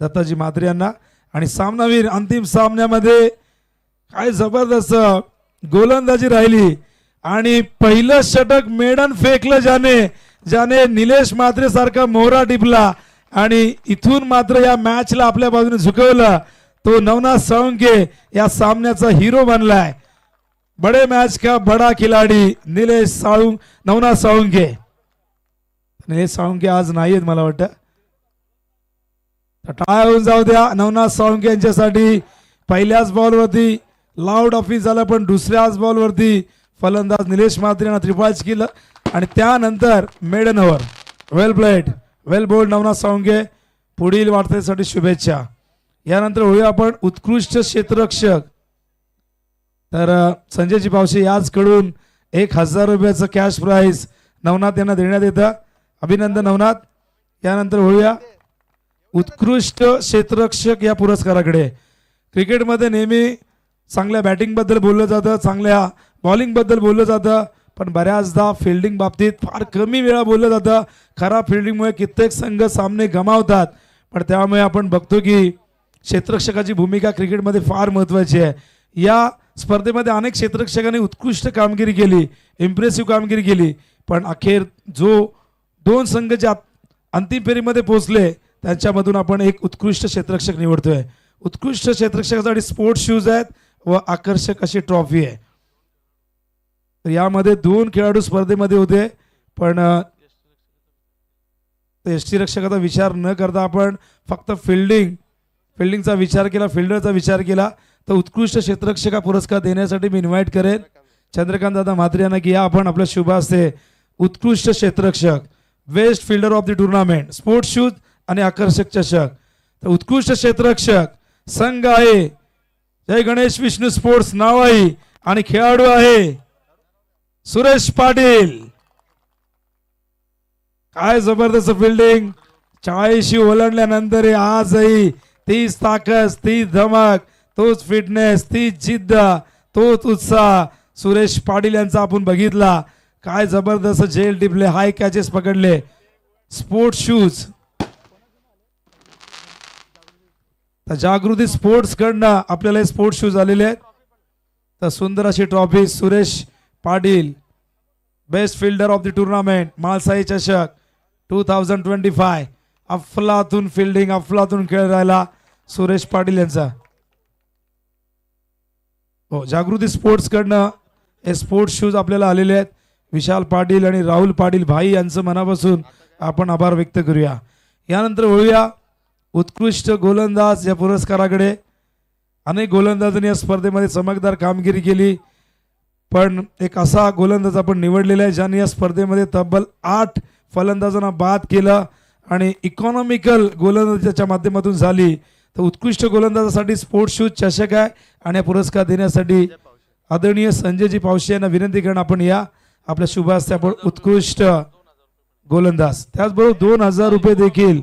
दत्ताजी म्हात्रे यांना। आणि सामनावीर अंतिम सामन्यामध्ये काय जबरदस्त गोलंदाजी राहिली आणि पहिलं षटक मेडन फेकलं ज्याने निलेश म्हात्रे सारखा मोहरा टिपला आणि इथून मात्र या मॅचला आपल्या बाजूने झुकवलं तो नवनाथ साळुंके या सामन्याचा हिरो बनलाय। बडे मैच का बड़ा खिलाड़ी नवनाथ साळुंके। निलेश साळुंके आज नाहीत मला वाटतं, टाळ्या होऊन जाऊ द्या नवनाथ साळुंके यांच्यासाठी। पहिल्याच बॉलवरती लाऊड ऑफिस झालं पण दुसऱ्याच बॉलवरती फलंदाज निलेश म्हात्रे यांना त्रिफळाच केलं आणि त्यानंतर मेडन ओव्हर। वेल प्लेड, वेल बोल्ड नवनाथ साळुंके, पुढील वाटचालीसाठी शुभेच्छा। यानंतर होऊया आपण उत्कृष्ट क्षेत्ररक्षक। तर संजयजी पावशे याचकडून 1000 रुपयाचं कॅश प्राइज नवनाथ यांना देण्यात येतं। अभिनंदन नवनाथ। यानंतर होऊया उत्कृष्ट क्षेत्ररक्षक या पुरस्काराकडे। क्रिकेटमध्ये नेहमी चांगल्या बॅटिंग बद्दल बोललं जातं, चांगल्या बॉलिंग बद्दल बोललं जातं, पण बऱ्याचदा फिल्डिंग बाबतीत फार कमी वेळा बोललं जातं। खराब फिल्डिंगमुळे कित्येक संघ सामने गमावतात, पण त्यामुळे आपण बघतो की क्षेत्ररक्षकाची भूमिका क्रिकेटमध्ये फार महत्त्वाची आहे। या स्पर्धेमध्ये अनेक क्षेत्ररक्षकांनी उत्कृष्ट कामगिरी केली, इम्प्रेसिव्ह कामगिरी केली, पण अखेर जो 2 संघ ज्या अंतिम फेरीमध्ये पोहोचले त्यांच्यामधून आपण एक उत्कृष्ट क्षेत्ररक्षक निवडतोय। उत्कृष्ट क्षेत्ररक्षकासाठी स्पोर्ट्स शूज आहेत व आकर्षक अशी ट्रॉफी आहे। तर यामध्ये 2 खेळाडू स्पर्धेमध्ये होते, पण यष्टीरक्षकाचा विचार न करता आपण फक्त फिल्डिंगचा विचार केला, फिल्डरचा विचार केला, तर उत्कृष्ट क्षेत्ररक्षक पुरस्कार देण्यासाठी मी इन्व्हाइट करेन चंद्रकांत दादा म्हात्रे यांना की या आपण आपल्या शुभ हस्ते उत्कृष्ट क्षेत्ररक्षक, best fielder of the tournament, sports shoes आणि आकर्षक चषक। तर उत्कृष्ट क्षेत्ररक्षक संघ आहे जय गणेश विष्णू स्पोर्ट्स नावाई आणि खेळाडू आहे सुरेश पाटील। काय जबरदस्त फिल्डिंग, 40 ओलांडल्यानंतर आजही तीच ताकद, तीच धमक, तोच फिटनेस, तीच जिद्द, तोच उत्साह सुरेश पाटील यांचा आपण बघितला। काय जबरदस्त झेल टिपले, हाय कॅचेस पकडले, स्पोर्ट्स शूज। तर जागृती स्पोर्ट्स कडनं आपल्याला स्पोर्ट्स शूज आलेले आहेत। तर सुंदर अशी trophy Suresh Patil best fielder of the tournament Malsai चषक 2025। अफलातून फिल्डिंग, अफलातून खेळ राहिला सुरेश पाटील यांचा। हो, जागृती स्पोर्ट्स कडनं हे स्पोर्ट्स शूज आपल्याला आलेले आहेत। विशाल पाटील आणि राहुल पाटील भाई यांचं मनापासून आपण आभार व्यक्त करूया। यानंतर होऊया उत्कृष्ट गोलंदाज या पुरस्काराकडे। अनेक गोलंदाजांनी या स्पर्धेमध्ये चमकदार कामगिरी केली, पण एक असा गोलंदाज आपण निवडलेला आहे ज्याने या स्पर्धेमध्ये तब्बल 8 फलंदाजांना बाद केलं आणि इकॉनॉमिकल गोलंदाजाच्या माध्यमातून झाली। तर उत्कृष्ट गोलंदाजासाठी स्पोर्ट्स शूज चषक आहे आणि पुरस्कार देण्यासाठी आदरणीय संजयजी पावशे यांना विनंती करणं आपण या आपल्या शुभ हस्ते आपण उत्कृष्ट गोलंदाज, त्याचबरोबर 2000 रुपये देखील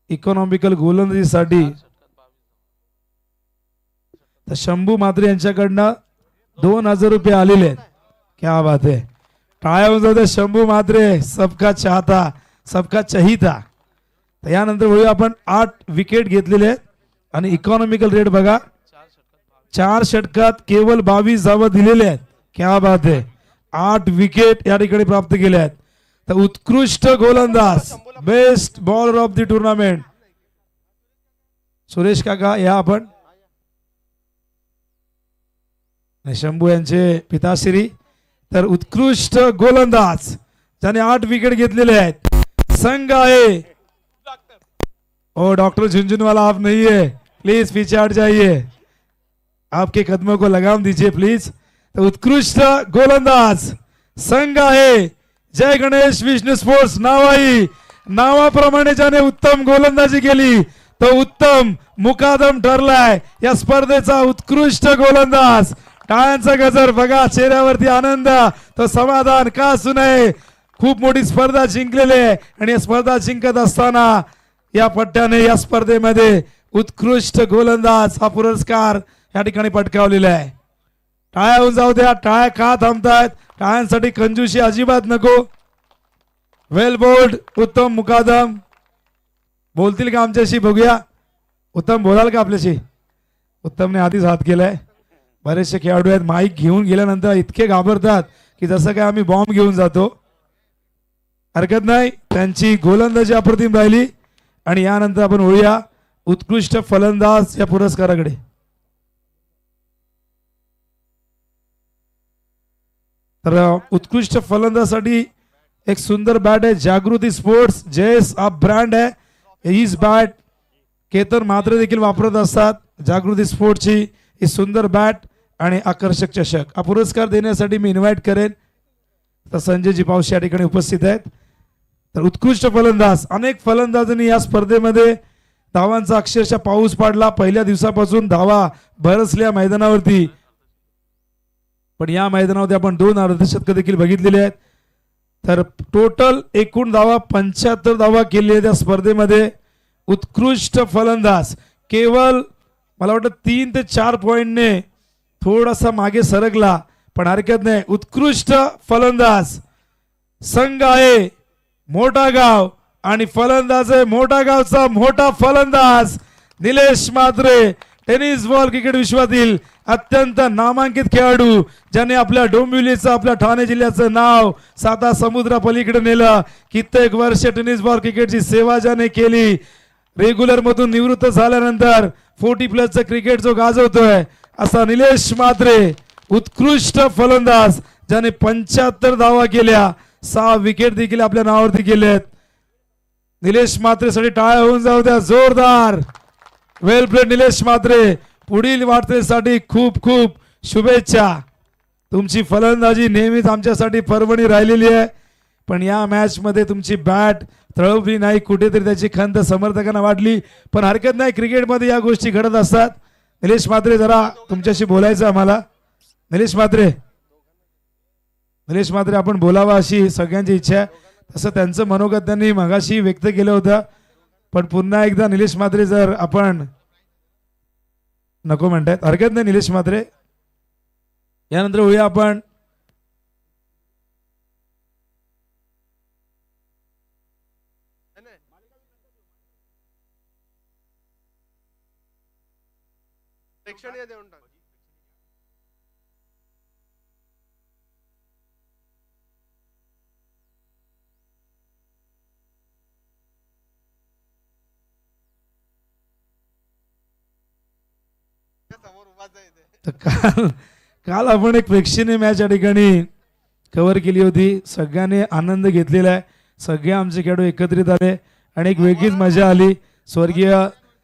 इकॉनॉमिकल गोलंदाजीसाठी तर शंभू म्हात्रे यांच्याकडनं 2000 रुपये आलेले आहेत। क्या बात है, टाळ्या होऊन जाऊ दे शंभू म्हात्रे, सबका चाहता सबका चहिता। तर यानंतर वळूया आपण 8 विकेट घेतलेले आहेत आणि इकॉनॉमिकल रेट बघा, 4 षटकात केवळ 22 धावा दिलेले आहेत। क्या बात है, 8 विकेट या ठिकाणी प्राप्त केले आहेत। तर उत्कृष्ट गोलंदाज best bowler of the tournament Suresh काका या आपण शंभू यांचे पिताश्री। तर उत्कृष्ट गोलंदाज ज्याने 8 विकेट घेतलेले आहेत संघ आहे। ओ डॉक्टर झुंझुनवाला आप नहीं है, प्लीज पीछे हट जाइए, आपके कदमों को लगाम दीजिए प्लीज। तो उत्कृष्ट गोलंदाज संघ आहे जय गणेश विष्णू स्पोर्ट्स नावाई। नावाप्रमाणे ज्याने उत्तम गोलंदाजी केली तो उत्तम मुकादम ठरलाय या स्पर्धेचा उत्कृष्ट गोलंदाज। टाळ्यांचा गजर बघा, चेहऱ्यावरती आनंद, तो समाधान का असू नये। खूप मोठी स्पर्धा जिंकलेली आहे आणि या स्पर्धा जिंकत असताना या पट्ट्याने या स्पर्धेमध्ये उत्कृष्ट गोलंदाज हा पुरस्कार या ठिकाणी पटकावलेला आहे। टाळ्या होऊन जाऊ द्या, टाळ्या का थांबतायत, टाळ्यांसाठी कंजूशी अजिबात नको। वेल बोल्ड उत्तम मुकादम. बोलतील का आमच्याशी बघूया. उत्तम बोलाल का आपल्याशी. उत्तमने आधीच हात केलाय. बरेचसे खेळाडू आहेत माईक घेऊन गेल्यानंतर इतके घाबरतात की जसं काय आम्ही बॉम्ब घेऊन जातो. हरकत नाही, त्यांची गोलंदाजी अप्रतिम राहिली. आणि यानंतर आपण वळूया उत्कृष्ट फलंदाज या पुरस्काराकडे. तर उत्कृष्ट फलंदाजासाठी एक सुंदर बॅट आहे. जागृती स्पोर्ट्स जयस हा ब्रँड आहे. हीच बॅट केतन म्हात्रे देखील वापरत असतात. जागृती स्पोर्ट्सची ही सुंदर बॅट आणि आकर्षक चषक. हा पुरस्कार देण्यासाठी मी इन्व्हाइट करेन तर संजयजी पावशी या ठिकाणी उपस्थित आहेत. तर उत्कृष्ट फलंदाज, अनेक फलंदाजांनी या स्पर्धेमध्ये धावांचा अक्षरशः पाऊस पाडला. पहिल्या दिवसापासून धावा बरसल्या मैदानावरती. पण या मैदानावरती आपण 2 अर्धशतक देखील बघितलेले आहेत. तर टोटल एकूण धावा 75 धावा केली आहे त्या स्पर्धेमध्ये. उत्कृष्ट फलंदाज केवळ मला वाटतं 3 ते 4 पॉइंटने थोडासा मागे सरकला, पण हरकत नाही. उत्कृष्ट फलंदाज संघ आहे मोठा गाव आणि फलंदाज आहे मोठा गावचा मोठा फलंदाज Nilesh Mhatre. Tennis ball cricket विश्वातील अत्यंत नामांकित खेळाडू, ज्याने आपल्या डोंबिवलीचं आपल्या ठाणे जिल्ह्याचं नाव 7 समुद्रा पलीकडे नेलं. कित्येक वर्ष टेनिस बॉल क्रिकेटची सेवा ज्याने केली. रेग्युलर मधून निवृत्त झाल्यानंतर 40+ क्रिकेट जो गाजवतोय असा निलेश म्हात्रे उत्कृष्ट फलंदाज, ज्याने 75 धावा केल्या. 6 विकेट देखील आपल्या नावावरती केलेत. निलेश म्हात्रेसाठी टाळ्या होऊन जाऊ द्या जोरदार. वेल प्लेड निलेश म्हात्रे. पुढील वाटचालीसाठी खूप खूप शुभेच्छा. तुमची फलंदाजी नेहमीच आमच्यासाठी पर्वणी राहिलेली आहे, पण या मॅच मध्ये तुमची बॅट तळवली नाही. कुठेतरी त्याची खंत समर्थकांना वाटली, पण हरकत नाही. क्रिकेटमध्ये या गोष्टी घडत असतात. निलेश म्हात्रे, जरा तुमच्याशी बोलायचं आम्हाला. निलेश म्हात्रे, आपण बोलावा अशी सगळ्यांची इच्छा आहे. तसं त्यांचं मनोगत त्यांनी मगाशी व्यक्त केलं होतं, पण पुन्हा एकदा निलेश म्हात्रे जर आपण नको म्हणतायत, हरकत नाही. निलेश म्हात्रे यानंतर होऊया आपण काल आपण एक प्रेक्षणीय मॅच या ठिकाणी कव्हर केली होती. सगळ्यांनी आनंद घेतलेला आहे. सगळे आमचे खेळाडू एकत्रित आले आणि एक वेगळीच मजा आली. स्वर्गीय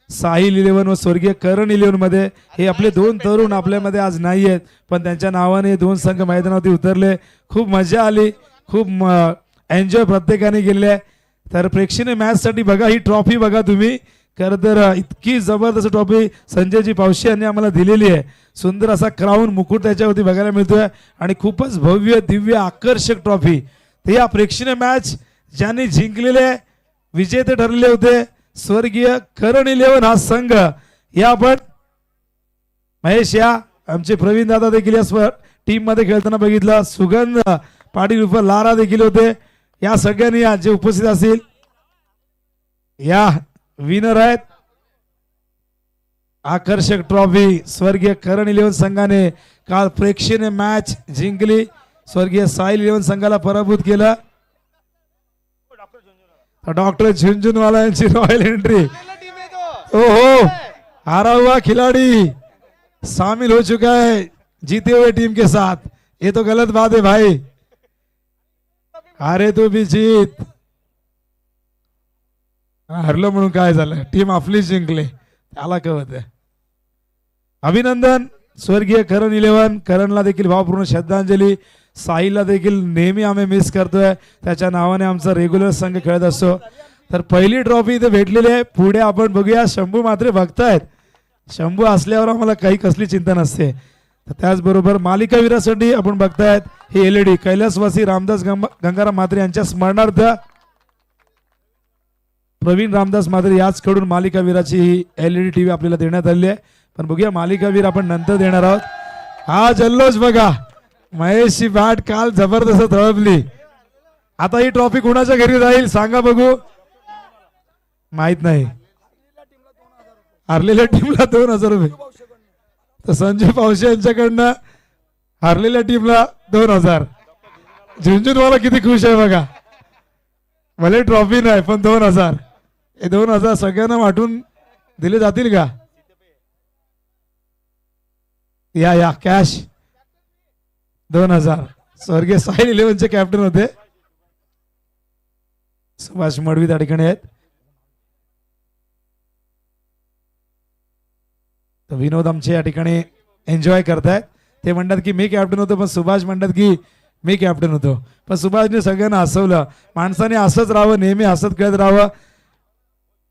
साहिल 11 व स्वर्गीय करण 11 मध्ये हे आपले 2 तरुण आपल्यामध्ये आज नाही आहेत, पण त्यांच्या नावाने 2 संघ मैदानावरती उतरले. खूप मजा आली, खूप एन्जॉय प्रत्येकाने केले. तर प्रेक्षणीय मॅच साठी बघा ही ट्रॉफी बघा तुम्ही. खरं तर इतकी जबरदस्त ट्रॉफी संजयजी पावशी यांनी आम्हाला दिलेली आहे. सुंदर असा क्राऊन मुकुट त्याच्यावरती बघायला मिळतोय आणि खूपच भव्य दिव्य आकर्षक ट्रॉफी. तर या प्रेक्षणीय मॅच ज्यांनी जिंकलेले विजेते ठरलेले होते स्वर्गीय करण 11 हा संघ. या आपण महेश या आमचे प्रवीण दादा देखील या टीम मध्ये खेळताना बघितलं. सुगंध पाटील उर्फ लारा देखील होते. या सगळ्यांनी आज जे उपस्थित असतील या विनर आहेत. आकर्षक ट्रॉफी स्वर्गीय करण 11 संघाने काल प्रेक्षणीय मॅच जिंकली. स्वर्गीय साहिल 11 संघाला पराभूत केलं. डॉक्टर झुंझुनवाला यांची रॉयल एंट्री. ओहो, हारा हुआ खिलाड़ी शामिल हो चुका है जीते हुए टीम के साथ. ये तो गलत बात है भाई. अरे तो भी जीत. हरलो म्हणून काय झालं, टीम आपली जिंकले त्याला कळत आहे. अभिनंदन स्वर्गीय करण 11. करणला देखील भावपूर्ण श्रद्धांजली. साहिलला देखील नेहमी आम्ही मिस करतोय. त्याच्या नावाने आमचा रेग्युलर संघ खेळत असतो. तर पहिली ट्रॉफी इथे भेटलेली आहे. पुढे आपण बघूया. शंभू मात्र बघतायत. शंभू असल्यावर आम्हाला काही कसली चिंता नसते. त्याचबरोबर मालिकावीरासाठी आपण बघतायत ही LED कैलासवासी रामदास गंगाराम म्हात्रे यांच्या स्मरणार्थ प्रवीण रामदास म्हात्रे याचकडून मालिकावीराची ही LED TV आपल्याला देण्यात आली आहे. पण बघूया मालिकावीर आपण नंतर देणार आहोत. हा जल्लोष बघा. महेशची बॅट काल जबरदस्त तळपली आता ही ट्रॉफी कोणाच्या घरी जाईल सांगा बघू. माहित नाही. हारलेल्या टीमला 2000 रुपये. तर संजय पावशे यांच्याकडनं हारलेल्या टीमला 2000. झुंझुनवाला किती खुश आहे बघा. भले ट्रॉफी नाही पण 2000. हे 2000 सगळ्यांना वाटून दिले जातील का. या कॅश 2000. स्वर्गीय साहिल 11चे कॅप्टन होते. सुभाष मडवी त्या ठिकाणी आहेत. तर विनोद आमचे या ठिकाणी एन्जॉय करतायत. ते म्हणतात की मी कॅप्टन होतो पण सुभाष म्हणतात की मी कॅप्टन होतो. पण सुभाषने सगळ्यांना हसवलं. माणसाने हसत राहावं नेहमी हसत खेळत राहावं.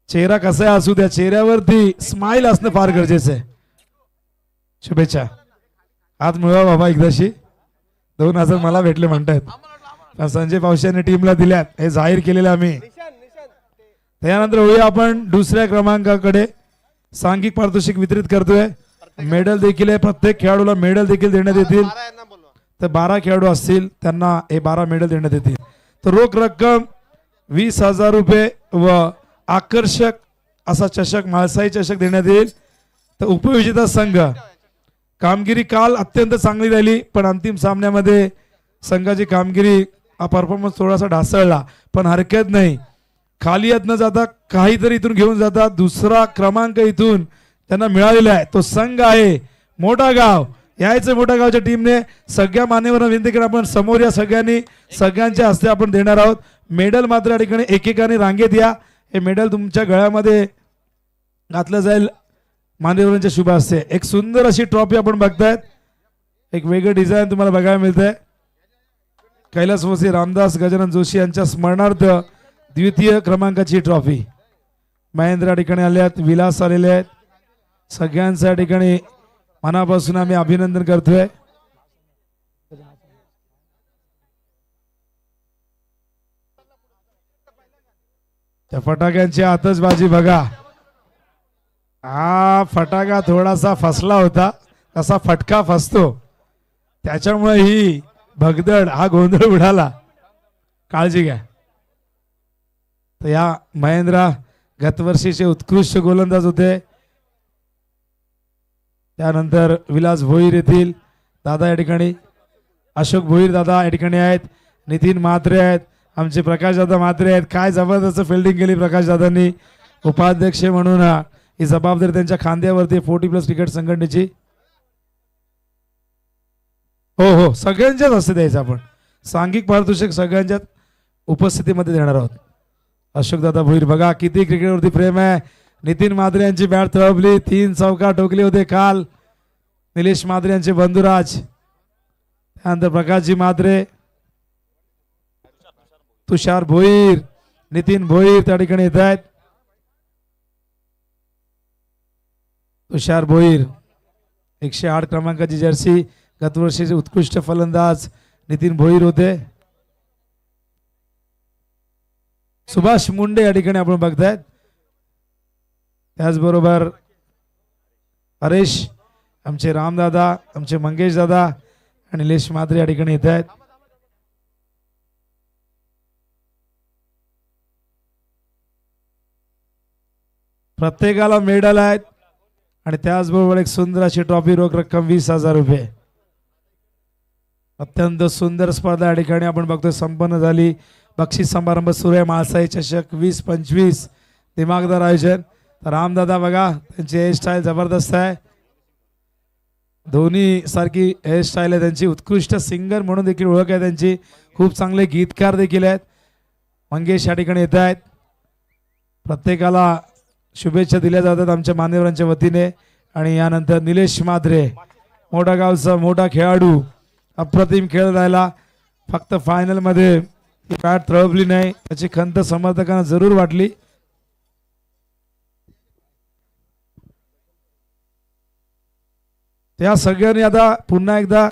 चेहरा कसा असू द्या चेहऱ्यावरती स्माइल असणं फार गरजेचं आहे. शुभेच्छा. आज मिळवा बाबा एकदाशी. 2000 मला भेटले म्हणतात. संजय पावशेने टीमला दिल्यात हे जाहीर केलेलं आम्ही. त्यानंतर होऊया आपण दुसऱ्या क्रमांकाकडे. सांघिक पारितोषिक वितरित करतोय. मेडल देखील आहे. प्रत्येक खेळाडूला मेडल देखील देण्यात येतील. तर 12 खेळाडू असतील त्यांना हे 12 मेडल देण्यात येतील. तर रोख रक्कम 20,000 रुपये व आकर्षक असा चषक म्हाळसाई चषक देण्यात येईल. तर उपविजेता संघ कामगिरी काल अत्यंत चांगली राहिली पण अंतिम सामन्यामध्ये संघाची कामगिरी परफॉर्मन्स थोडासा ढासळला पण हरकत नाही. खाली येत न जाता काहीतरी इथून घेऊन जातात. दुसरा क्रमांक इथून त्यांना मिळालेला आहे. तो संघ आहे मोठा गाव. यायचं मोठा गावच्या टीमने सगळ्या मान्यवरांना विनंती करा आपण समोर या. सगळ्यांच्या हस्ते आपण देणार आहोत. मेडल मात्र या ठिकाणी एकेकाने रांगेत या. हे मेडल तुमच्या गळ्यामध्ये घातलं जाईल मान्यवरांच्या शुभ हस्ते. एक सुंदर अशी ट्रॉफी आपण बघतायत. एक वेगळं डिझाईन तुम्हाला बघायला मिळतंय. कैलासवासी रामदास गजानन जोशी यांच्या स्मरणार्थ द्वितीय क्रमांकाची ट्रॉफी. महेंद्र या ठिकाणी आले आहेत. विलास आलेले आहेत. सगळ्यांच्या ठिकाणी मनापासून आम्ही अभिनंदन करतोय. त्या फटाक्यांची आतषबाजी बघा. हा फटाका थोडासा फसला होता. तसा फटका फसतो त्याच्यामुळे ही भगदड हा गोंधळ उडाला. काळजी घ्या. तर या महेंद्रा गतवर्षीचे उत्कृष्ट गोलंदाज होते. त्यानंतर विलास भोईर येथील दादा या ठिकाणी. अशोक भोईर दादा या ठिकाणी आहेत. नितीन म्हात्रे आहेत. आमचे प्रकाश दादा म्हात्रे आहेत. काय जबरदस्त फिल्डिंग केली प्रकाश दादांनी. उपाध्यक्ष म्हणून ही जबाबदारी त्यांच्या खांद्यावरती 40+ क्रिकेट संघटनेची. हो सगळ्यांच्याच हस्ते द्यायचं आपण. सांघिक पारितोषिक सगळ्यांच्या उपस्थितीमध्ये देणार आहोत. अशोक दादा भोईर बघा किती क्रिकेटवरती प्रेम आहे. नितीन म्हात्रे यांची बॅट तळपली. 3 चौका ठोकले होते काल निलेश म्हात्रे यांचे बंधुराज. त्यानंतर प्रकाशजी म्हात्रे, तुषार भोईर, नितीन भोईर त्या ठिकाणी येत आहेत. तुषार भोईर 108 क्रमांकाची जर्सी. गतवर्षीचे उत्कृष्ट फलंदाज नितीन भोईर होते. सुभाष मुंडे या ठिकाणी आपण बघतायत. त्याचबरोबर हरेश, आमचे रामदादा, आमचे मंगेश दादा आणि निलेश म्हात्रे या ठिकाणी येत आहेत. प्रत्येकाला मेडल आहेत आणि त्याचबरोबर एक सुंदर अशी ट्रॉफी. रोख रक्कम 20,000 रुपये. अत्यंत सुंदर स्पर्धा या ठिकाणी आपण बघतोय संपन्न झाली. बक्षीस समारंभ सुरू आहे. म्हाळसाई चषक 20-25 दिमागदार आयोजन. रामदादा बघा त्यांची हेअरस्टाईल जबरदस्त आहे. धोनी सारखी हेअरस्टाईल आहे त्यांची. उत्कृष्ट सिंगर म्हणून देखील ओळख आहे त्यांची. खूप चांगले गीतकार देखील आहेत. मंगेश या ठिकाणी येत आहेत. प्रत्येकाला शुभेच्छा दिल्या जातात आमच्या मान्यवरांच्या वतीने. आणि यानंतर निलेश म्हात्रे मोठा गावचा मोठा खेळाडू. अप्रतिम खेळ राहिला. फक्त फायनल मध्ये बॅट तळपली नाही त्याची खंत समर्थकांना जरूर वाटली. त्या सगळ्यांनी आता पुन्हा एकदा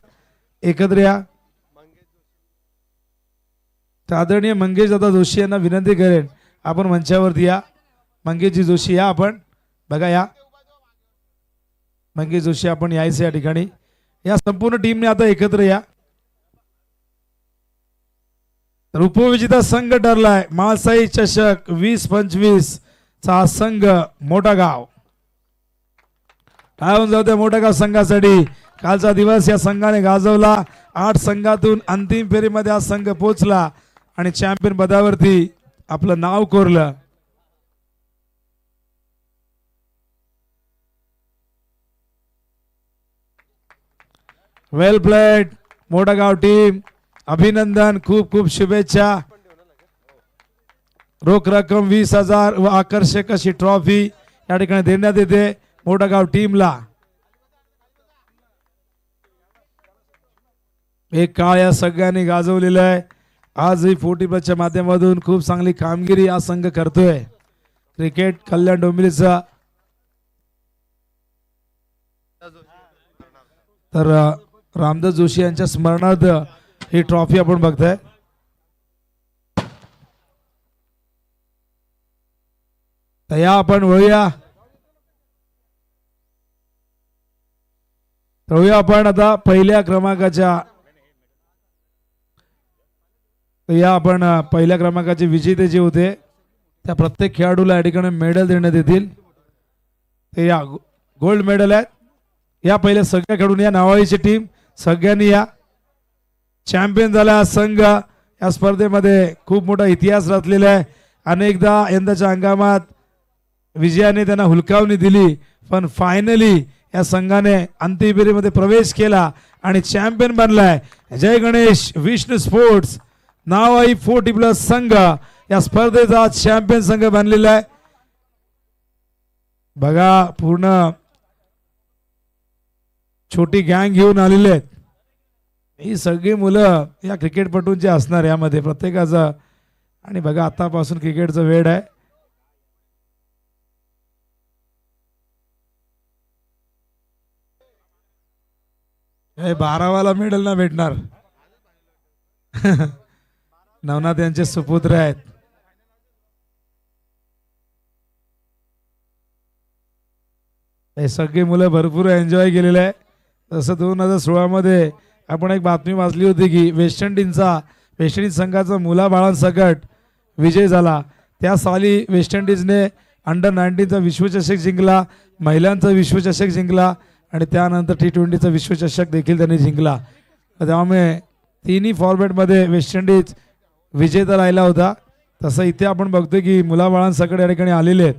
एकत्र या. आदरणीय मंगेश दादा जोशी यांना विनंती करेन आपण मंचावरती या. मंगेशजी जोशी या आपण बघा या. मंगेश जोशी आपण यायचं या ठिकाणी. या संपूर्ण टीमने आता एकत्र या. तर उपविजेता संघ ठरलाय महासाई चषक 20-25 चा संघ मोठा गाव. टाळून जाऊ त्या मोठा गाव संघासाठी. कालचा दिवस या संघाने गाजवला. 8 संघातून अंतिम फेरीमध्ये हा संघ पोहोचला आणि चॅम्पियन पदावरती आपलं नाव कोरलं. वेल प्लेड मोठा गाव टीम. अभिनंदन, खूप खूप शुभेच्छा. रोख रक्कम 20,000 व आकर्षक अशी ट्रॉफी या ठिकाणी देण्यात येते मोठा गाव टीमला. एक काळ या सगळ्यांनी गाजवलेला आहे. आजही 40+ माध्यमातून खूप चांगली कामगिरी हा संघ करतोय. क्रिकेट कल्याण डोंबिवलीचा. तर रामदास जोशी यांच्या स्मरणार्थ ही ट्रॉफी आपण बघताय. तर या आपण वळूया आपण आता पहिल्या क्रमांकाच्या क्रमांकाचे विजेते जे होते त्या प्रत्येक खेळाडूला या ठिकाणी मेडल देण्यात येतील. ते या गोल्ड मेडल आहेत. या पहिल्या सगळ्या खेळून या नावाईची टीम सगळ्यांनी या. चॅम्पियन झाला संघ. या स्पर्धेमध्ये खूप मोठा इतिहास रचलेला आहे. अनेकदा यंदाच्या हंगामात विजयाने त्यांना हुलकावणी दिली, पण फायनली या संघाने अंतिम फेरीमध्ये प्रवेश केला आणि चॅम्पियन बनलाय. जय गणेश विष्णू स्पोर्ट्स नावाई 40+ संघ या स्पर्धेचा चॅम्पियन संघ बनलेला आहे. बघा पूर्ण छोटी गँग घेऊन आलेले आहेत. ही सगळी मुलं या क्रिकेटपटूंची असणार यामध्ये प्रत्येकाचं. आणि बघा आतापासून क्रिकेटचं वेळ आहे. हे 12वाला मेडल ना भेटणार. नवनाथ यांचे सुपुत्र आहेत. हे सगळी मुलं भरपूर एन्जॉय केलेले आहे. तसं 2016 मध्ये आपण एक बातमी वाचली होती की वेस्ट इंडिज संघाचा मुलाबाळांसकट विजय झाला. त्या साली वेस्ट इंडिजने अंडर-19चा विश्वचषक जिंकला, महिलांचा विश्वचषक जिंकला आणि त्यानंतर T20चा विश्वचषक देखील त्यांनी जिंकला. त्यामुळे तिन्ही फॉर्मॅटमध्ये वेस्ट इंडिज विजेता राहिला होता. तसं इथे आपण बघतोय की मुलाबाळांसकट या ठिकाणी आलेले आहेत.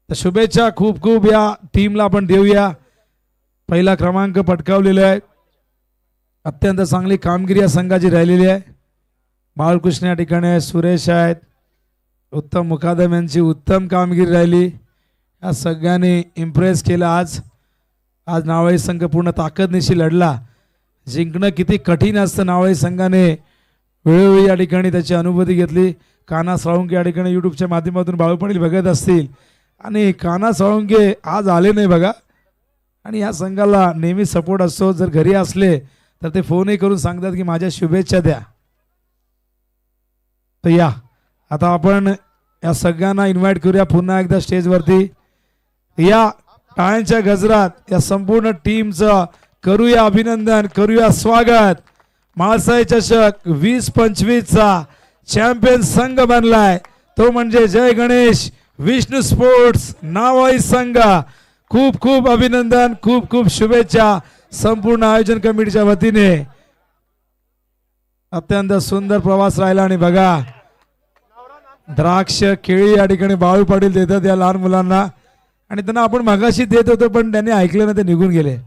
तर शुभेच्छा खूप खूप या टीमला आपण देऊया. पहिला क्रमांक पटकावलेला आहे. अत्यंत चांगली कामगिरी या संघाची राहिलेली आहे. बाळकृष्ण या ठिकाणी, सुरेश आहेत, उत्तम मुकादम यांची उत्तम कामगिरी राहिली. या सगळ्यांनी इम्प्रेस केलं. आज नावाई संघ पूर्ण ताकदनिशी लढला. जिंकणं किती कठीण असतं नावाई संघाने वेळोवेळी या ठिकाणी त्याची अनुभूती घेतली. काना साळुंके या ठिकाणी यूट्यूबच्या माध्यमातून बाळूपणी बघत असतील आणि काना साळुंके आज आले नाही बघा. आणि या संघाला नेहमी सपोर्ट असतो. जर घरी असले तर ते फोनही करून सांगतात की माझ्या शुभेच्छा द्या. तर या आता आपण या सगळ्यांना इन्व्हाइट करूया पुन्हा एकदा स्टेजवरती. या टाळ्यांच्या गजरात या संपूर्ण टीमचं करूया अभिनंदन, करूया स्वागत. महासाई चषक 20-25चा चॅम्पियन संघ बनलाय तो म्हणजे जय गणेश विष्णू स्पोर्ट्स नावाई संघ. खूप खूप अभिनंदन, खूप खूप शुभेच्छा संपूर्ण आयोजन कमिटीच्या वतीने. अत्यंत सुंदर प्रवास राहिला. आणि बघा द्राक्ष केळी या ठिकाणी बाळू पाटील देतात या लहान मुलांना आणि त्यांना आपण मगाशी देत होतो पण त्यांनी ऐकलं ना, ते निघून गेले.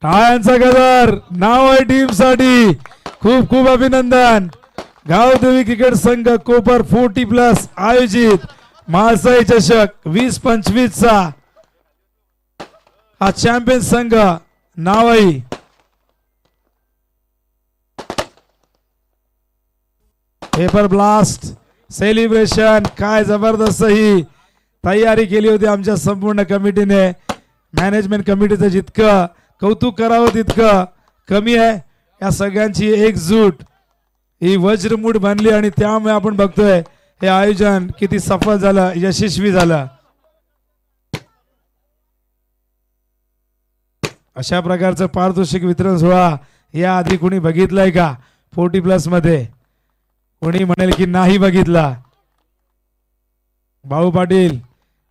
टाळ्यांचा गजर नावाई टीम साठी. खूप खूप अभिनंदन. गावदेवी क्रिकेट संघ कोपर 40+ आयोजित महासाई चषक 20-25चा हा चॅम्पियन संघ नावाई. पेपर ब्लास्ट सेलिब्रेशन काय जबरदस्त ही तयारी केली होती आमच्या संपूर्ण कमिटीने. मॅनेजमेंट कमिटीचं जितकं कौतुक करावं तितकं कमी आहे. या सगळ्यांची एकजूट ही वज्रमूठ बनली आणि त्यामुळे आपण बघतोय हे आयोजन किती सफल झालं, यशस्वी झालं. अशा प्रकारचं पारितोषिक वितरण सोहळा या आधी कोणी बघितलाय का 40+ मध्ये? कोणी म्हणेल की नाही बघितला. भाऊ पाटील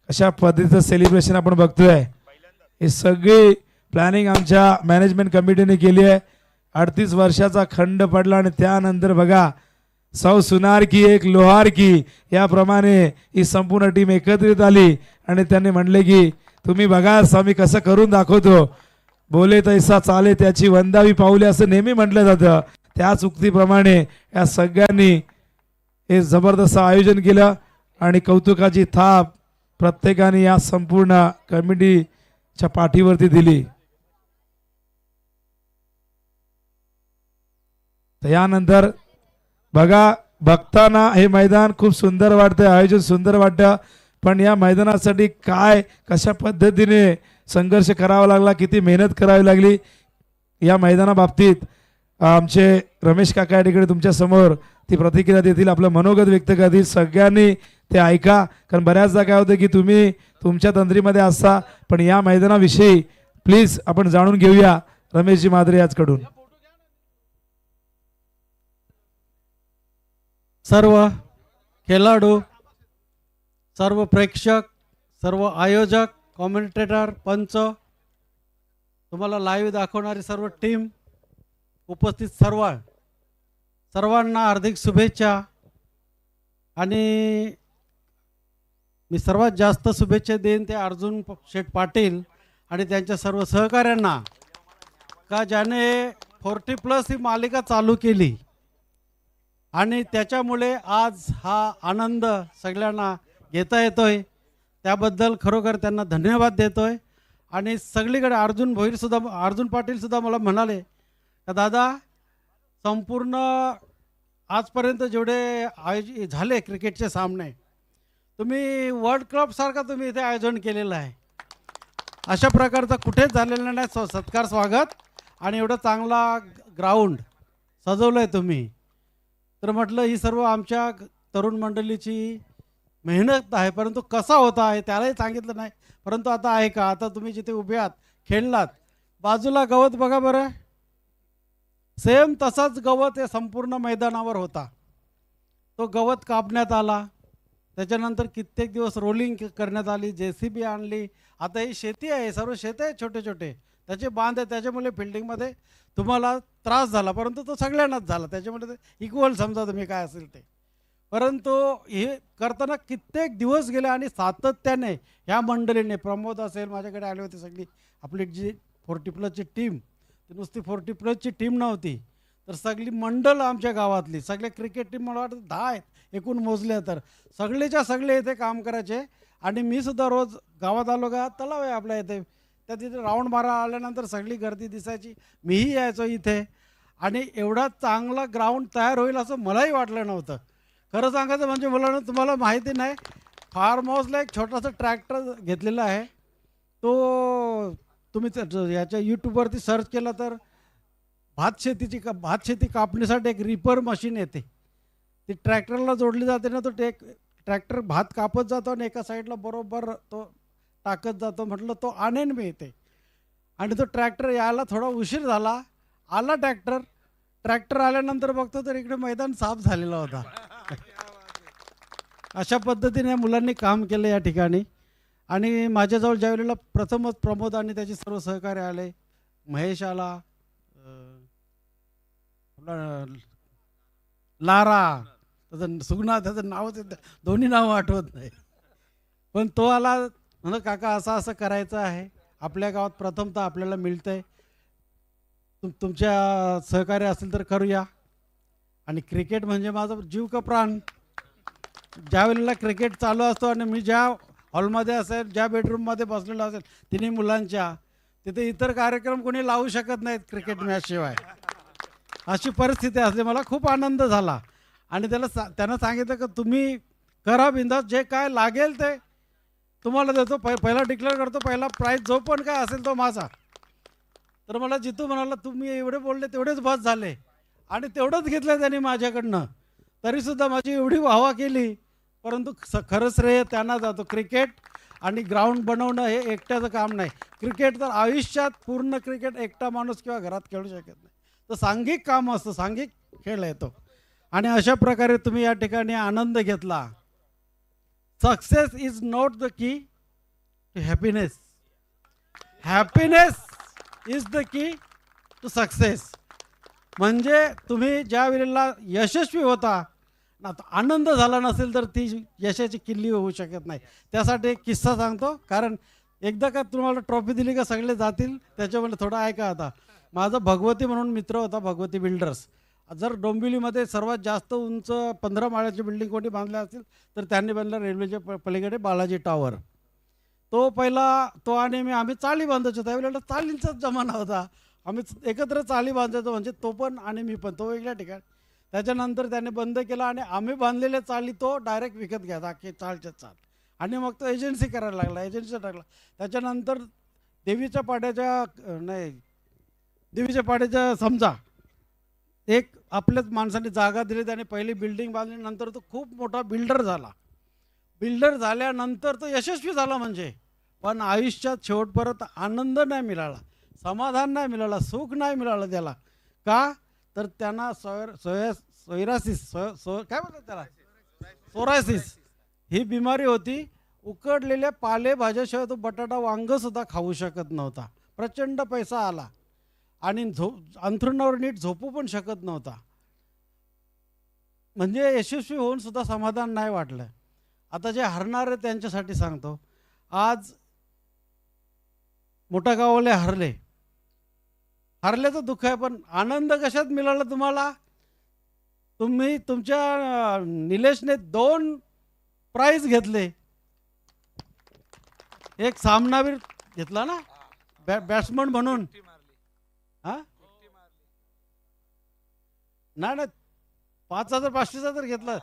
अशा पद्धतीचं सेलिब्रेशन आपण बघतोय. हे सगळी प्लॅनिंग आमच्या मॅनेजमेंट कमिटीने केली आहे. 38 वर्षाचा खंड पडला आणि त्यानंतर बघा सौ सुनार की एक लोहार की याप्रमाणे ही संपूर्ण टीम एकत्रित आली आणि त्यांनी म्हणले की तुम्ही बघा आम्ही कसं करून दाखवतो. बोले तैसा चाले त्याची वंदावी पाऊले असं नेहमी म्हटलं जातं. त्याच उक्तीप्रमाणे या सगळ्यांनी हे जबरदस्त आयोजन केलं आणि कौतुकाची थाप प्रत्येकाने या संपूर्ण कमिटीच्या पाठीवरती दिली. यानंतर बघा बघताना हे मैदान खूप सुंदर वाटतंय, आयोजन सुंदर वाटतं, पण या मैदानासाठी काय कशा पद्धतीने संघर्ष करावा लागला, किती मेहनत करावी लागली या मैदानाबाबतीत आमचे रमेश काका या ठिकाणी तुमच्या समोर ती प्रतिक्रिया देतील, आपलं मनोगत व्यक्त करतील. सगळ्यांनी ते ऐका, कारण बऱ्याचदा काय होतं की तुम्ही तुमच्या तंत्रीमध्ये असता, पण या मैदानाविषयी प्लीज आपण जाणून घेऊया रमेशजी माद्रे याचकडून. सर्व खेळाडू, सर्व प्रेक्षक, सर्व आयोजक, कॉमेंटेटर, पंच, तुम्हाला लाईव्ह दाखवणारी सर्व टीम, उपस्थित सर्वांना हार्दिक शुभेच्छा. आणि मी सर्वात जास्त शुभेच्छा देईन ते अर्जुन शेठ पाटील आणि त्यांच्या सर्व सहकाऱ्यांना, का ज्याने 40+ ही मालिका चालू केली आणि त्याच्यामुळे आज हा आनंद सगळ्यांना घेता येतोय. त्याबद्दल खरोखर त्यांना धन्यवाद देतोय. आणि सगळीकडे अर्जुन पाटीलसुद्धा मला म्हणाले का दादा संपूर्ण आजपर्यंत जेवढे आयोजित झाले क्रिकेटचे सामने, तुम्ही वर्ल्ड कपसारखा तुम्ही इथे आयोजन केलेलं आहे. अशा प्रकारचा कुठेच झालेला नाही. सत्कार स्वागत आणि एवढं चांगला ग्राउंड सजवलं आहे तुम्ही. तर म्हटलं ही सर्व आमच्या तरुण मंडळीची मेहनत आहे, परंतु कसा होता आहे त्यालाही सांगितलं नाही. परंतु आता आहे का, आता तुम्ही जिथे उभे आहात खेळलात, बाजूला गवत बघा बरं, सेम तसाच गवत हे संपूर्ण मैदानावर होता. तो गवत कापण्यात आला, त्याच्यानंतर कित्येक दिवस रोलिंग करण्यात आली, JCB आणली. आता ही शेती आहे, सर्व शेत आहे छोटे छोटे, त्याचे बांध आहे, त्याच्यामुळे फिल्डिंगमध्ये तुम्हाला त्रास झाला, परंतु तो सगळ्यांनाच झाला. त्याच्यामुळे इक्वल समजा तुम्ही काय असेल ते. परंतु हे करताना कित्येक दिवस गेले आणि सातत्याने ह्या मंडळीने, प्रमोद असेल, माझ्याकडे आले होते सगळी आपली जी 40+ टीम, ती नुसती 40+ टीम नव्हती, तर सगळी मंडळ आमच्या गावातली सगळे क्रिकेट टीम मला वाटतं 10 आहेत एकूण मोजले, तर सगळेच्या सगळे इथे काम करायचे. आणि मी सुद्धा रोज गावात आलो का तलाव आहे आपल्या इथे, त्या तिथे राऊंड मारा आल्यानंतर सगळी गर्दी दिसायची, मीही यायचो इथे. आणि एवढा चांगला ग्राउंड तयार होईल असं मलाही वाटलं नव्हतं. खरं सांगायचं म्हणजे मुलांना तुम्हाला माहिती नाही, फार्म हाऊसला एक छोटासा ट्रॅक्टर घेतलेला आहे. तो तुम्ही याच्या यूट्यूबवरती सर्च केला तर भात शेती कापणीसाठी एक रिपर मशीन येते, ती ट्रॅक्टरला जोडली जाते ना, तो ट्रॅक्टर भात कापत जातो आणि एका साईडला बरोबर तो टाकत जातो. म्हटलं तो आणेन मी इथे. आणि तो ट्रॅक्टर यायला थोडा उशीर झाला, आला ट्रॅक्टर आल्यानंतर बघतो तर इकडे मैदान साफ झालेला होता. अशा पद्धतीने मुलांनी काम केलं या ठिकाणी. आणि माझ्याजवळ ज्यावेळेला प्रथमच प्रमोद आणि त्याचे सर्व सहकारी आले, महेश आला, लारा, त्याचं सुगना, त्याचं नाव दोन्ही नावं आठवत नाही, पण तो आला. म्हणलं काका असं असं करायचं आहे, आपल्या गावात प्रथमतः आपल्याला मिळतंय, तुमच्या सहकार्य असेल तर करूया. आणि क्रिकेट म्हणजे माझा जीव का प्राण. ज्या वेळेला क्रिकेट चालू असतो आणि मी ज्या हॉलमध्ये असेल, ज्या बेडरूममध्ये बसलेलो असेल तिन्ही मुलांच्या, तिथे इतर कार्यक्रम कोणी लावू शकत नाहीत क्रिकेट मॅच शिवाय. अशी परिस्थिती असली. मला खूप आनंद झाला. आणि त्यानं सांगितलं की तुम्ही करा बिंदास, जे काय लागेल ते तुम्हाला देतो, पहिला डिक्लेअर करतो, पहिला प्राईज जो पण काय असेल तो माझा. तर मला जितू म्हणाला तुम्ही एवढे बोलले तेवढेच बस झाले आणि तेवढंच घेतलं त्यांनी माझ्याकडनं. तरीसुद्धा माझी एवढी वाहवा केली, परंतु खरं श्रेय त्यांना जातो. क्रिकेट आणि ग्राउंड बनवणं हे एकट्याचं काम नाही. क्रिकेट तर आयुष्यात पूर्ण क्रिकेट एकटा माणूस किंवा घरात खेळू शकत नाही. तर सांघिक काम असतं, सांघिक खेळ येतो. आणि अशा प्रकारे तुम्ही या ठिकाणी आनंद घेतला. Success is not the key to happiness, happiness is the key to success. म्हणजे तुम्ही ज्या वेळेला यशस्वी होता ना, आनंद झाला नसेल तर ती यशाची किल्ली होऊ शकत नाही. त्यासाठी एक किस्सा सांगतो. कारण एकदा का तुम्हाला ट्रॉफी दिली का सगळे जातील, त्याच्यामध्ये थोडं ऐका. आता माझा भगवती म्हणून मित्र होता, भगवती बिल्डर्स. जर डोंबिवलीमध्ये सर्वात जास्त उंच 15 माळ्याची बिल्डिंग कोणी बांधल्या असतील तर त्यांनी बांधलं रेल्वेच्या पलीकडे बालाजी टॉवर. तो पहिला तो आणि आम्ही चाळी बांधायचो. त्यावेळेला चाळींचाच जमाना होता. आम्ही एकत्र चाळी बांधायचो, म्हणजे तो पण आणि मी पण, तो वेगळ्या ठिकाणी. त्याच्यानंतर त्याने बंद केला आणि आम्ही बांधलेल्या चाळी तो डायरेक्ट विकत घ्यायचा, अख्खी चाळच्या चाळ. आणि मग तो एजन्सी करायला लागला, एजन्सी टाकला. त्याच्यानंतर देवीच्या पाड्याच्या समजा एक आपल्याच माणसाने जागा दिली, त्याने पहिली बिल्डिंग बांधली. नंतर तो खूप मोठा बिल्डर झाला. बिल्डर झाल्यानंतर तो यशस्वी झाला म्हणजे, पण आयुष्यात शेवटपर्यंत आनंद नाही मिळाला, समाधान नाही मिळाला, सुख नाही मिळालं त्याला. का तर त्यांना सोयरासिस काय बोलतात त्याला, सोरायसिस ही बिमारी होती. उकडलेल्या पालेभाज्याशिवाय तो बटाटा वांग सुद्धा खाऊ शकत नव्हता. प्रचंड पैसा आला आणि अंथरुणावर नीट झोपू पण शकत नव्हता. म्हणजे यशस्वी होऊन सुद्धा समाधान नाही वाटलं. आता जे हरणारे त्यांच्यासाठी सांगतो. आज मोठा गावले हरल्याचं दुःख आहे, पण आनंद कशात मिळाला तुम्हाला? तुम्ही तुमच्या निलेशने 2 प्राइज घेतले. एक सामनावीर घेतला ना, बॅट्समन म्हणून. हा नाही 5,500चा तर घेतला,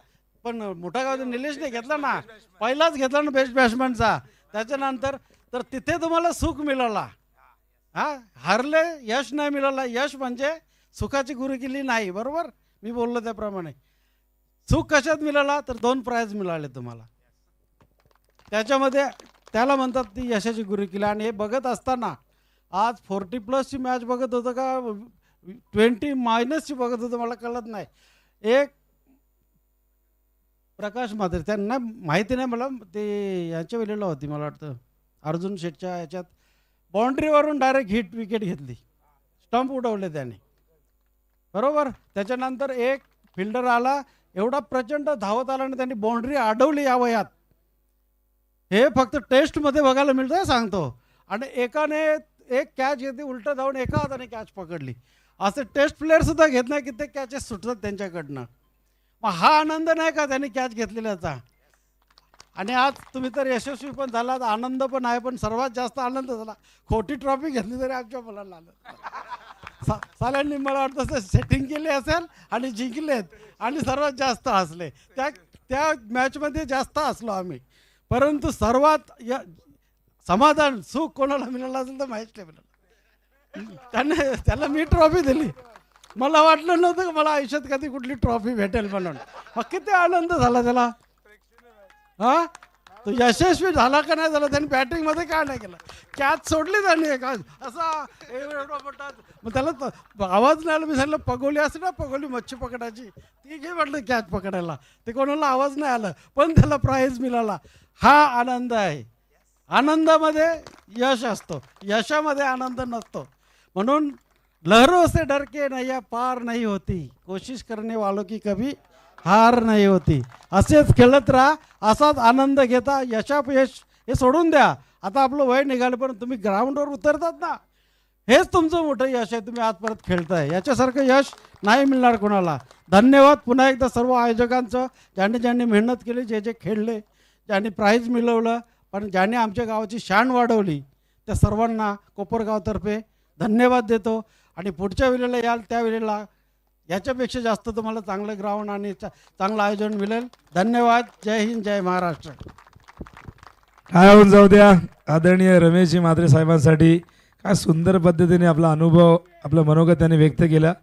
पण मोठा गावचा निलेशने घेतला ना, पहिलाच घेतला ना बेस्ट बॅट्समनचा. त्याच्यानंतर तर तिथे तुम्हाला सुख मिळाला. हरले, यश नाही मिळाला. यश म्हणजे सुखाची गुरुकिल्ली नाही, बरोबर मी बोललो त्याप्रमाणे. सुख कशात मिळाला तर 2 प्राइज मिळाले तुम्हाला. त्याच्यामध्ये त्याला म्हणतात ती यशाची गुरुकिल्ली. आणि हे बघत असताना आज 40+ मॅच बघत होतं का 20- बघत होतं मला कळत नाही. एक प्रकाश म्हात्रे, त्यांना माहिती नाही मला, ते याच्या वेळेला होती मला वाटतं अर्जुन शेठच्या याच्यात, बाउंड्रीवरून डायरेक्ट हिट विकेट घेतली, स्टंप उडवले त्याने, बरोबर. त्याच्यानंतर एक फिल्डर आला, एवढा प्रचंड धावत आला आणि त्यांनी बाउंड्री अडवली या वयात. हे फक्त टेस्टमध्ये बघायला मिळतं सांगतो. आणि एकाने एक कॅच घेतली, उलटं धावून एका हाताने कॅच पकडली. असे टेस्ट प्लेअर सुद्धा घेत नाही, कित्येक कॅचेस सुटतात त्यांच्याकडनं. मग हा आनंद नाही का त्यांनी कॅच घेतलेल्याचा? आणि आज तुम्ही तर यशस्वी पण झालात, आनंद पण आहे, पण सर्वात जास्त आनंद झाला खोटी ट्रॉफी घेतली तरी आमच्या मुलांना आलं. साल्यांनी मला वाटतं सेटिंग केली असेल आणि जिंकलेत आणि सर्वात जास्त हसले. त्या मॅचमध्ये जास्त हसलो आम्ही. परंतु सर्वात समाधान सुख कोणाला मिळालं असेल तर महेश टेबल. त्याला मी ट्रॉफी दिली. मला वाटलं नव्हतं की मला आयुष्यात कधी कुठली ट्रॉफी भेटेल म्हणून. मग किती आनंद झाला त्याला. हा तो यशस्वी झाला का नाही झाला, त्यांनी बॅटिंगमध्ये काय नाही केलं, कॅच सोडली त्यांनी असा एवढा मोठा. मग त्याला आवाज नाही आला. मी सांगितलं पगोली असते ना, पगोली मच्छी पकडायची, ती घे म्हटलं कॅच पकडायला. ते कोणाला आवाज नाही आलं, पण त्याला प्राइज मिळाला. हा आनंद आहे. आनंदामध्ये यश असतो, यशामध्ये आनंद नसतो. म्हणून लहरों से डर के नैया पार नहीं होती, कोशिश करने वालों की कभी हार नाही होती. असेच खेळत राहा, असाच आनंद घेता. यशापयश हे सोडून द्या. आता आपलं वय निघालं, पण तुम्ही ग्राउंडवर उतरतात ना, हेच तुमचं मोठं यश आहे. तुम्ही आज परत खेळताय, याच्यासारखं यश नाही मिळणार कोणाला. धन्यवाद पुन्हा एकदा सर्व आयोजकांचं, ज्यांनी मेहनत केली, जे खेळले, ज्यांनी प्राईज मिळवलं, पण ज्यांनी आमच्या गावाची शान वाढवली, त्या सर्वांना कोपरगावतर्फे धन्यवाद देतो. आणि पुढच्या वेळेला याल त्या वेळेला याच्यापेक्षा जास्त तुम्हाला चांगलं ग्राउंड आणि चांगलं आयोजन मिळेल. धन्यवाद. जय हिंद, जय महाराष्ट्र. काय होऊन जाऊ द्या आदरणीय रमेशजी म्हात्रे साहेबांसाठी. काय सुंदर पद्धतीने आपला अनुभव आपलं मनोगत त्यांनी व्यक्त केला.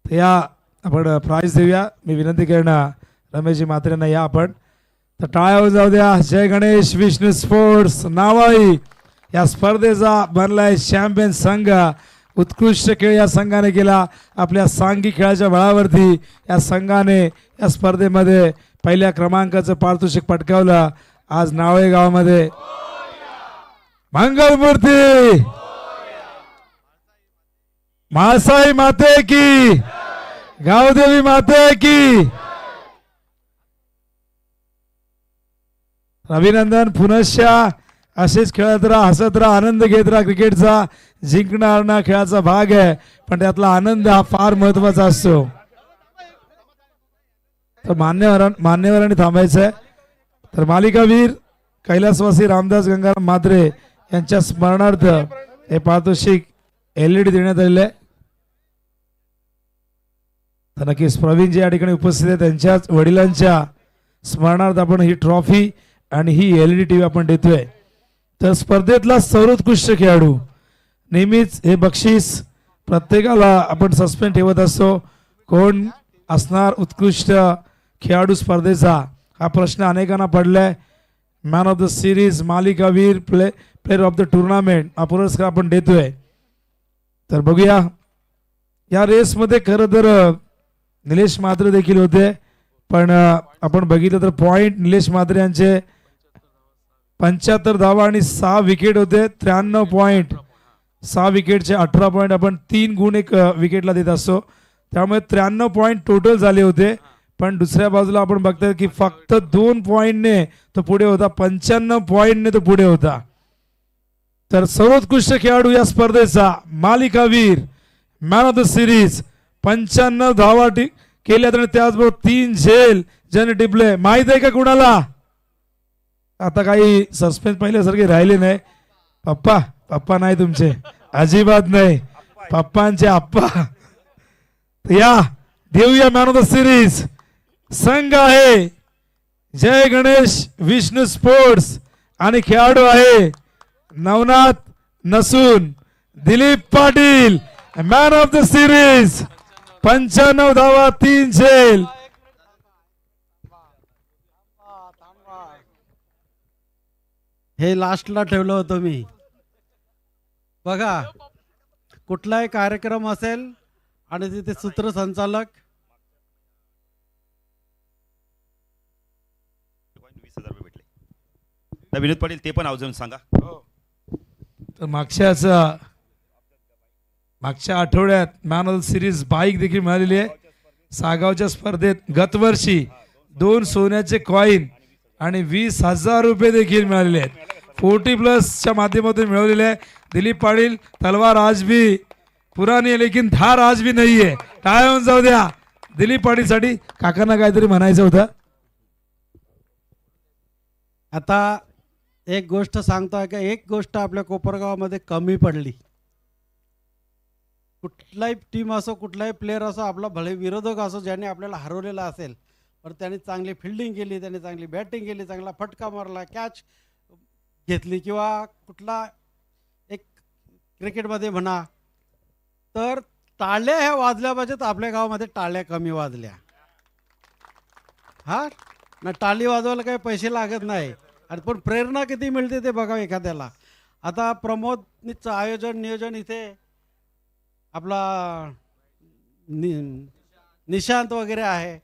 तर या आपण प्राइज देऊया. मी विनंती करणार रमेशजी म्हात्रेंना या आपण. तर टाळ्या होऊन जाऊ द्या. जय गणेश विष्णू स्पोर्ट्स नावाई या स्पर्धेचा बनलाय चॅम्पियन संघ. उत्कृष्ट खेळ या संघाने केला. आपल्या सांघिक खेळाच्या बळावरती या संघाने या स्पर्धेमध्ये पहिल्या क्रमांकाचं पारितोषिक पटकावलं. आज नावळे गावामध्ये मंगलमूर्ती म्हाळसाई माते की, गावदेवी माते की. अभिनंदन. पुनश्चा असेच खेळत राहा, हसत राहा, आनंद घेत राहा. क्रिकेटचा जिंकणं हारणं खेळाचा भाग आहे, पण त्यातला आनंद हा फार महत्वाचा असतो. तर मान्यवरांनी थांबायचं आहे. तर मालिकावीर कैलासवासी रामदास गंगाराम म्हात्रे यांच्या स्मरणार्थ हे पारितोषिक LED देण्यात आलेलं आहे. तर नक्कीच प्रवीण जे या ठिकाणी उपस्थित आहेत त्यांच्याच वडिलांच्या स्मरणार्थ आपण ही ट्रॉफी आणि ही LED TV आपण देतोय. तर स्पर्धेतला सर्वोत्कृष्ट खेळाडू नेहमीच हे बक्षीस प्रत्येकाला आपण सस्पेंड ठेवत असतो. कोण असणार उत्कृष्ट खेळाडू स्पर्धेचा हा प्रश्न अनेकांना पडलाय. मॅन ऑफ द सिरीज, मालिकावीर, प्लेयर ऑफ द टुर्नामेंट हा पुरस्कार आपण देतोय. तर बघूया या रेसमध्ये खरं तर निलेश म्हात्रे देखील होते, पण आपण बघितलं तर पॉइंट निलेश म्हात्रे यांचे 75 धावा आणि 6 विकेट होते. 93 पॉइंट, 6 विकेटचे 18 पॉइंट. आपण 3 गुण एक विकेटला देत असतो, त्यामुळे 93 पॉइंट टोटल झाले होते. पण दुसऱ्या बाजूला आपण बघतोय की फक्त 2 पॉइंटने तो पुढे होता, 95 पॉइंटने तो पुढे होता. तर सर्वोत्कृष्ट खेळाडू या स्पर्धेचा मालिकावीर, मॅन ऑफ द सिरीज, 95 धावा केल्यात आणि त्याचबरोबर 3 झेल ज्याने टिपले. माहित आहे का कुणाला? आता काही सस्पेन्स पहिल्यासारखे राहिले नाही. पप्पा नाही तुमचे, अजिबात नाही. पप्पांचे आप्पा. या देऊया मॅन ऑफ द सिरीज. संघ आहे जय गणेश विष्णू स्पोर्ट्स आणि खेळाडू आहे नवनाथ नसून Dilip Patil. Man of the series, 95 धावा, 3 झेल. हे लास्टला ठेवलं होतं मी. बघा, कुठलाही कार्यक्रम असेल आणि तिथे सूत्रसंचालक 20,000 रुपये भेटले. तर विनोद पाटील ते पण आवर्जून सांगा. तर मागच्या आठवड्यात man of the series bike देखील मिळालेली आहे. सागावच्या स्पर्धेत गतवर्षी 2 सोन्याचे कॉईन आणि 20,000 रुपये देखील मिळालेले आहेत. 40+ माध्यमातून मिळवलेले आहे. दिलीप पाटील, तलवार आज भी पुरानी है लेकिन धार आज भी नहीं है. टाळ्या होऊन जाऊ द्या दिलीप पाटील साठी. काकांना काहीतरी म्हणायचं होतं. आता एक गोष्ट सांगतोय का, एक गोष्ट आपल्या कोपरगावामध्ये कमी पडली. कुठलाही टीम असो, कुठलाही प्लेअर असो, आपला भले विरोधक असो, ज्याने आपल्याला हरवलेला असेल, पण त्याने चांगली फिल्डिंग केली, त्याने चांगली बॅटिंग केली, चांगला फटका मारला, कॅच घेतली किंवा कुठला एक क्रिकेटमध्ये म्हणा, तर टाळ्या ह्या वाजल्या पाहिजेत. आपल्या गावामध्ये टाळ्या कमी वाजल्या. हा ना, टाळी वाजवायला काही पैसे लागत नाही, आणि पण प्रेरणा किती मिळते ते बघा एखाद्याला. आता प्रमोदचं आयोजन नियोजन इथे आपला निशांत वगैरे आहे.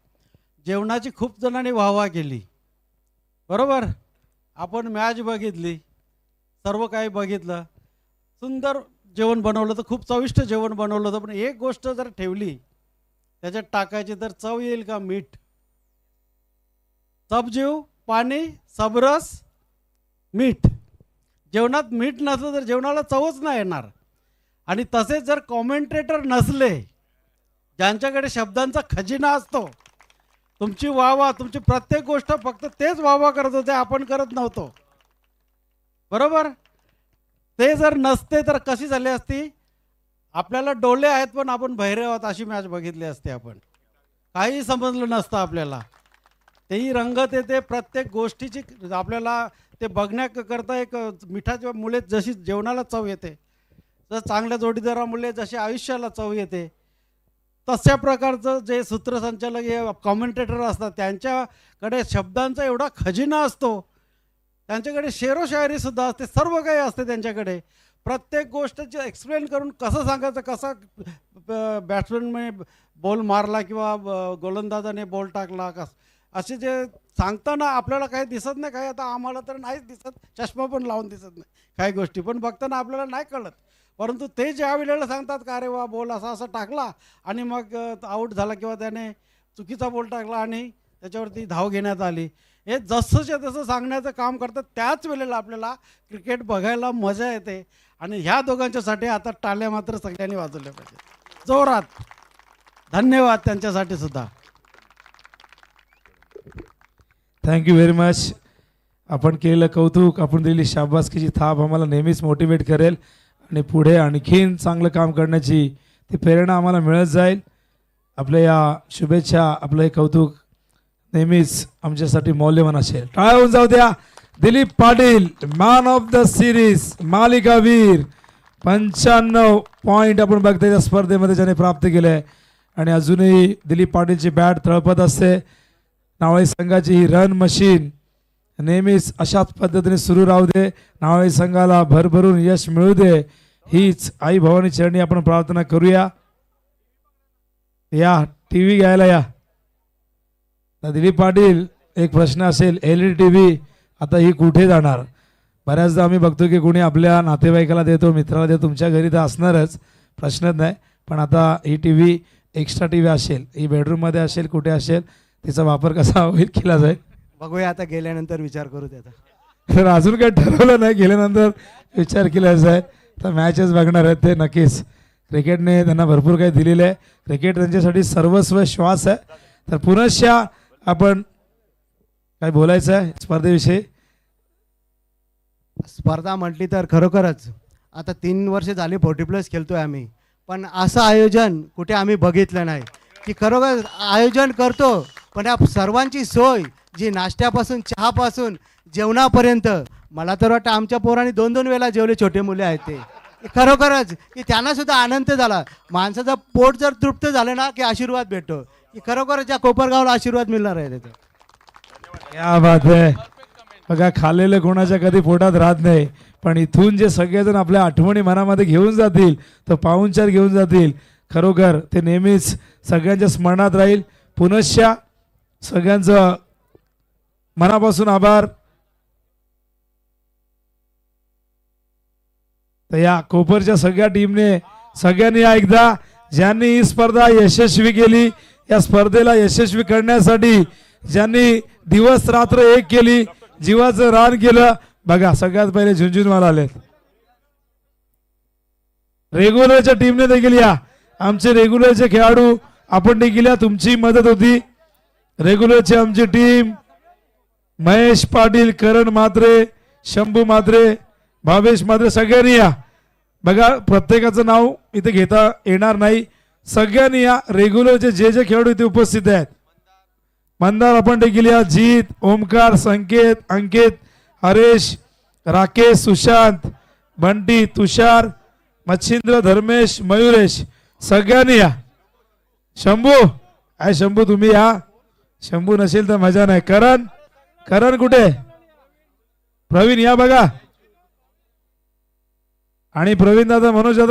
जेवणाची खूप जणांनी वाहवा केली, बरोबर. आपण मॅच बघितली, सर्व काही बघितलं, सुंदर जेवण बनवलं होतं, खूप चविष्ट जेवण बनवलं होतं. पण एक गोष्ट जर ठेवली त्याच्यात टाकायची तर चव येईल का? मीठ. सबजीव पाणी, सबरस मीठ. जेवणात मीठ नसलं तर जेवणाला चवच नाही येणार. आणि तसेच जर कॉमेंटेटर नसले, ज्यांच्याकडे शब्दांचा खजिना असतो, तुमची वाहवा, तुमची प्रत्येक गोष्ट फक्त तेच वाहवा करत होते, आपण करत नव्हतो, बरोबर. ते जर नसते तर कशी झाली असती? आपल्याला डोळे आहेत पण आपण बहिरे आहोत अशी मॅच बघितली असते. आपण काही समजलं नसतं आपल्याला. तेही रंगत येते प्रत्येक गोष्टीची आपल्याला ते बघण्याकरता एक मिठाच्या मुळे जशी जेवणाला चव येते, तर चांगल्या जोडीदारामुळे जशी आयुष्याला चव येते, तशा प्रकारचं जे सूत्रसंचालक हे कॉमेंटेटर असतात त्यांच्याकडे शब्दांचा एवढा खजिना असतो, त्यांच्याकडे शेरोशायरीसुद्धा असते, सर्व काही असते त्यांच्याकडे. प्रत्येक गोष्टची एक्सप्लेन करून कसं सांगायचं, कसा बॅट्समॅनने बॉल मारला किंवा गोलंदाजाने बॉल टाकला, असे जे सांगताना आपल्याला काही दिसत नाही. काही आता आम्हाला तर नाहीच दिसत, चष्मा पण लावून दिसत नाही, काही गोष्टी पण बघताना आपल्याला नाही कळत. परंतु ते ज्या वेळेला सांगतात का अरे वा बॉल असा असा टाकला आणि मग आऊट झाला किंवा त्याने चुकीचा बॉल टाकला आणि त्याच्यावरती धाव घेण्यात आली, हे जसंच्या तसं सांगण्याचं काम करतात. त्याच वेळेला आपल्याला क्रिकेट बघायला मजा येते. आणि ह्या दोघांच्यासाठी आता टाळ्या मात्र सगळ्यांनी वाजवल्या पाहिजे जोरात. धन्यवाद त्यांच्यासाठी सुद्धा. Thank you very much. आपण केलेलं कौतुक, आपण दिलेली शाबासकीची थाप आम्हाला नेहमीच मोटिवेट करेल आणि पुढे आणखीन चांगलं काम करण्याची ती प्रेरणा आम्हाला मिळत जाईल. आपल्या या शुभेच्छा, आपलं हे कौतुक नेहमीच आमच्यासाठी मौल्यवान असेल. टाळ्या होऊन जाऊ द्या. Dilip Patil man of the series, मालिकावीर. 95 पॉईंट आपण बघतोय त्या स्पर्धेमध्ये ज्याने प्राप्त केले. आणि अजूनही दिलीप पाटीलची बॅट तळपत असते. नावळी संघाची ही रन मशीन नेहमीच अशाच पद्धतीने सुरू राहू दे. नावळी संघाला भरभरून यश मिळू दे, हीच आई भवानी चरणी आपण प्रार्थना करूया. या टीव्ही घ्यायला या. दिलीप पाटील, एक प्रश्न असेल, LED टीव्ही आता ही कुठे जाणार? बऱ्याचदा आम्ही बघतो की कोणी आपल्या नातेवाईकाला देतो, मित्राला देतो. तुमच्या घरी तर असणारच, प्रश्नच नाही. पण आता ही टीव्ही एक्स्ट्रा टीव्ही असेल, ही बेडरूममध्ये असेल, कुठे असेल, तिचा वापर कसा होईल केला जाईल बघूया. आता गेल्यानंतर विचार करू त्याचा. तर अजून काही ठरवलं नाही, गेल्यानंतर विचार केला जाईल. तर मॅचेस बघणार आहेत ते नक्कीच. क्रिकेटने त्यांना भरपूर काही दिलेलं आहे. क्रिकेट त्यांच्यासाठी सर्वस्व श्वास आहे. तर पुनश्च आपण काय बोलायचं आहे स्पर्धेविषयी? स्पर्धा म्हटली तर खरोखरच आता 3 वर्ष झाली 40+ खेळतोय आम्ही, पण असं आयोजन कुठे आम्ही बघितलं नाही. की खरोखर आयोजन करतो, पण या सर्वांची सोय जी नाश्त्यापासून चहापासून जेवणापर्यंत, मला तर वाटतं आमच्या पोरांनी 2-2 वेळा जेवले, छोटे मुले आहेत ते. खरोखरच की त्यांना सुद्धा आनंद झाला. माणसाचं पोट जर तृप्त झालं ना की आशीर्वाद भेटतो. की खरोखरच या कोपरगावला आशीर्वाद मिळणार आहे त्याचा. क्या बात आहे. बघा, खाल्लेलं कोणाच्या कधी पोटात राहत नाही, पण इथून जे सगळेजण आपल्या आठवणी मनामध्ये घेऊन जातील, तर पाहुणचार घेऊन जातील, खरोखर ते नेहमीच सगळ्यांच्या स्मरणात राहील. पुनश्च सगळ्यांचं मनापासून आभार. तर या कोपरच्या सगळ्या टीमने, सगळ्यांनी एकदा ज्यांनी ही स्पर्धा यशस्वी केली, या स्पर्धेला यशस्वी करण्यासाठी ज्यांनी दिवस रात्र एक केली, जीवाचं रान केलं. बघा, सगळ्यात पहिले झुंझुनवाला आले. रेग्युलरच्या टीमने देखील या. आमचे रेग्युलरचे खेळाडू आपण देखील या, तुमची मदत होती. रेग्युलरची आमची टीम, महेश पाटील, करण म्हात्रे, शंभू म्हात्रे, भावेश म्हात्रे, सगळ्यांनी या. बघा, प्रत्येकाचं नाव इथे घेता येणार नाही, सगळ्यांनी या. रेग्युलरचे जे जे खेळाडू इथे उपस्थित आहेत, मंदार आपण देखील या. जीत, ओमकार, संकेत, अंकित, हरेश, राकेश, सुशांत, बंटी, तुषार, मच्छिंद्र, धर्मेश, मयुरेश, सगळ्यांनी या. शंभू, आहे शंभू, तुम्ही या. शंभू नसेल तर मजा नाही. करण, करण कुठे? प्रवीण या बघा. आणि प्रवीण दादा, मनोज दादा